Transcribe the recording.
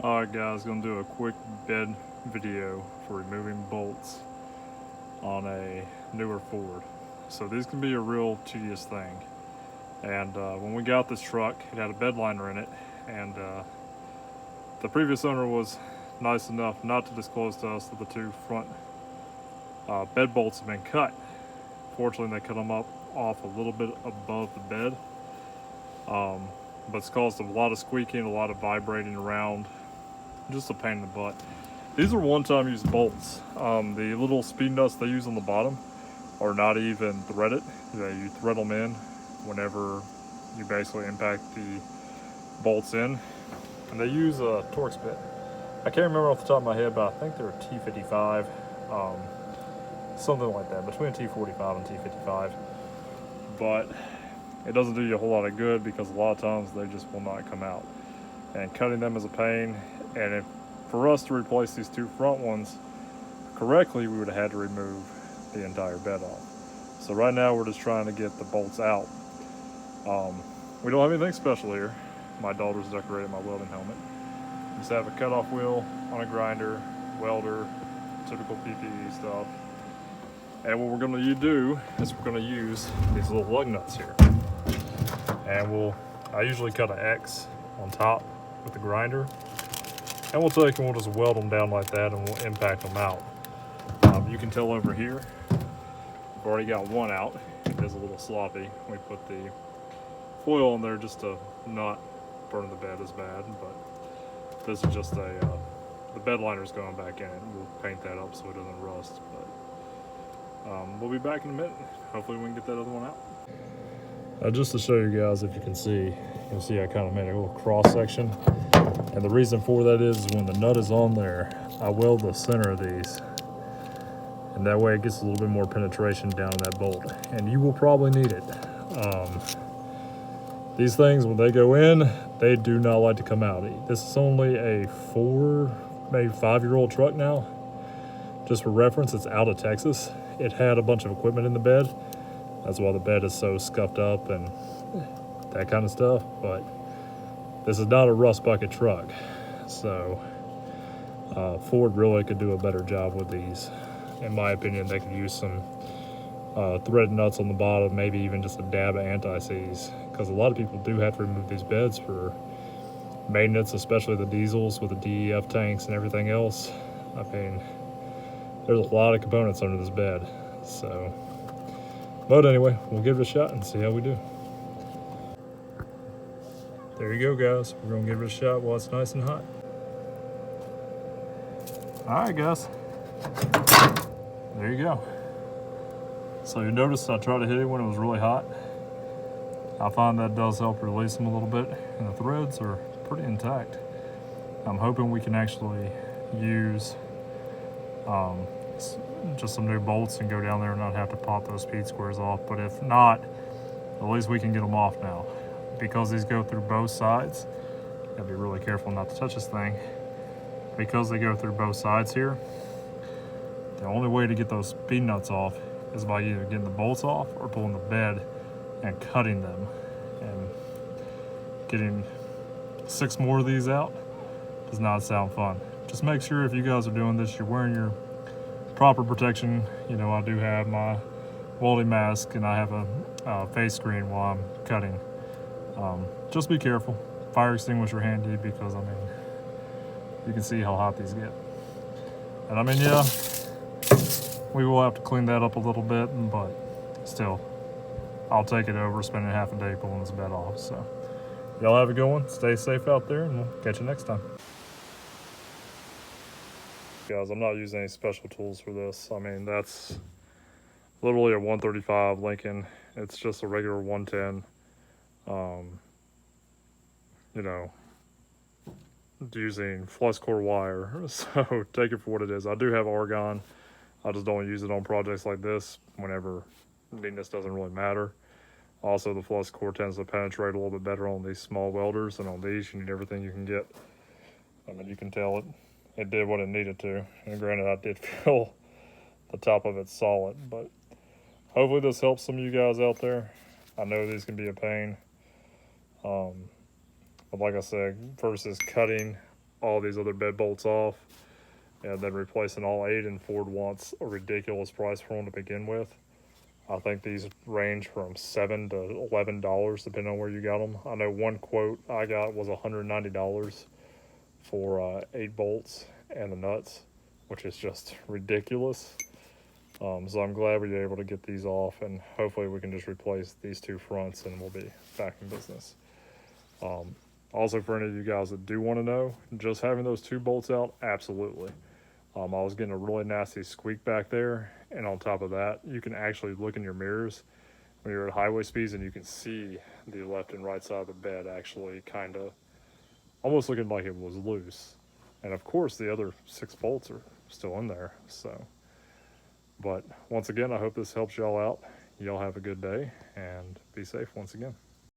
Alright guys, gonna do a quick bed video for removing bolts on a newer Ford. So these can be a real tedious thing. And when we got this truck, it had a bed liner in it, and the previous owner was nice enough not to disclose to us that the two front bed bolts had been cut. Fortunately, they cut them off a little bit above the bed, but it's caused a lot of squeaking, a lot of vibrating around. Just a pain in the butt. These are one-time use bolts. The little speed nuts they use on the bottom are not even threaded. You thread them in whenever you basically impact the bolts in. And they use a Torx bit. I can't remember off the top of my head, but I think they're a T55, something like that, between a T45 and T55. But it doesn't do you a whole lot of good because a lot of times they just will not come out. And cutting them is a pain. And for us to replace these two front ones correctly, we would have had to remove the entire bed off. So right now we're just trying to get the bolts out. We don't have anything special here. My daughter's decorated my welding helmet. Just have a cutoff wheel on a grinder, welder, typical PPE stuff. And what we're going to do is we're going to use these little lug nuts here. And I usually cut an X on top with the grinder. And we'll take and we'll just weld them down like that, and we'll impact them out. You can tell over here, we've already got one out. It is a little sloppy. We put the foil on there just to not burn the bed as bad, but this is just the bed liner's going back in it. We'll paint that up so it doesn't rust. But we'll be back in a minute. Hopefully we can get that other one out. Just to show you guys, if you can see, you'll see I kind of made a little cross section. And the reason for that is when the nut is on there, I weld the center of these. And that way it gets a little bit more penetration down in that bolt. And you will probably need it. These things, when they go in, they do not like to come out. This is only a 4, maybe 5-year-old truck now. Just for reference, it's out of Texas. It had a bunch of equipment in the bed. That's why the bed is so scuffed up and that kind of stuff. But this is not a rust bucket truck, so Ford really could do a better job with these. In my opinion, they could use some threaded nuts on the bottom, maybe even just a dab of anti-seize, because a lot of people do have to remove these beds for maintenance, especially the diesels with the DEF tanks and everything else. I mean, there's a lot of components under this bed. So, but anyway, we'll give it a shot and see how we do. There you go, guys. We're gonna give it a shot while it's nice and hot. All right, guys. There you go. So you noticed I tried to hit it when it was really hot. I find that does help release them a little bit, and the threads are pretty intact. I'm hoping we can actually use just some new bolts and go down there and not have to pop those speed squares off. But if not, at least we can get them off now. Because these go through both sides, you gotta be really careful not to touch this thing. Because they go through both sides here, the only way to get those speed nuts off is by either getting the bolts off or pulling the bed and cutting them. And getting 6 more of these out does not sound fun. Just make sure if you guys are doing this, you're wearing your proper protection. You know, I do have my welding mask and I have a face screen while I'm cutting. Just be careful. Fire extinguisher handy, because I mean, you can see how hot these get. And I mean, yeah, we will have to clean that up a little bit, but still, I'll take it over spending half a day pulling this bed off. So y'all have a good one. Stay safe out there, and we'll catch you next time. Guys, I'm not using any special tools for this. I mean, that's literally a 135 Lincoln. It's just a regular 110. You know, using flux core wire, so take it for what it is. I do have argon. I just don't use it on projects like this whenever neatness doesn't really matter. Also, the flux core tends to penetrate a little bit better on these small welders, and on these you need everything you can get. I mean, you can tell it did what it needed to. And granted, I did feel the top of it solid, but hopefully this helps some of you guys out there. I know these can be a pain. But like I said, versus cutting all these other bed bolts off and then replacing all 8, and Ford wants a ridiculous price for them to begin with. I think these range from $7 to $11 depending on where you got them. I know one quote I got was $190 for 8 bolts and the nuts, which is just ridiculous. So I'm glad we were able to get these off, and hopefully we can just replace these 2 fronts and we'll be back in business. Also, for any of you guys that do want to know, just having those 2 bolts out, absolutely. I was getting a really nasty squeak back there, and on top of that, you can actually look in your mirrors when you're at highway speeds, and you can see the left and right side of the bed actually kind of almost looking like it was loose. And of course, the other 6 bolts are still in there. So, but once again, I hope this helps y'all out. Y'all have a good day and be safe once again.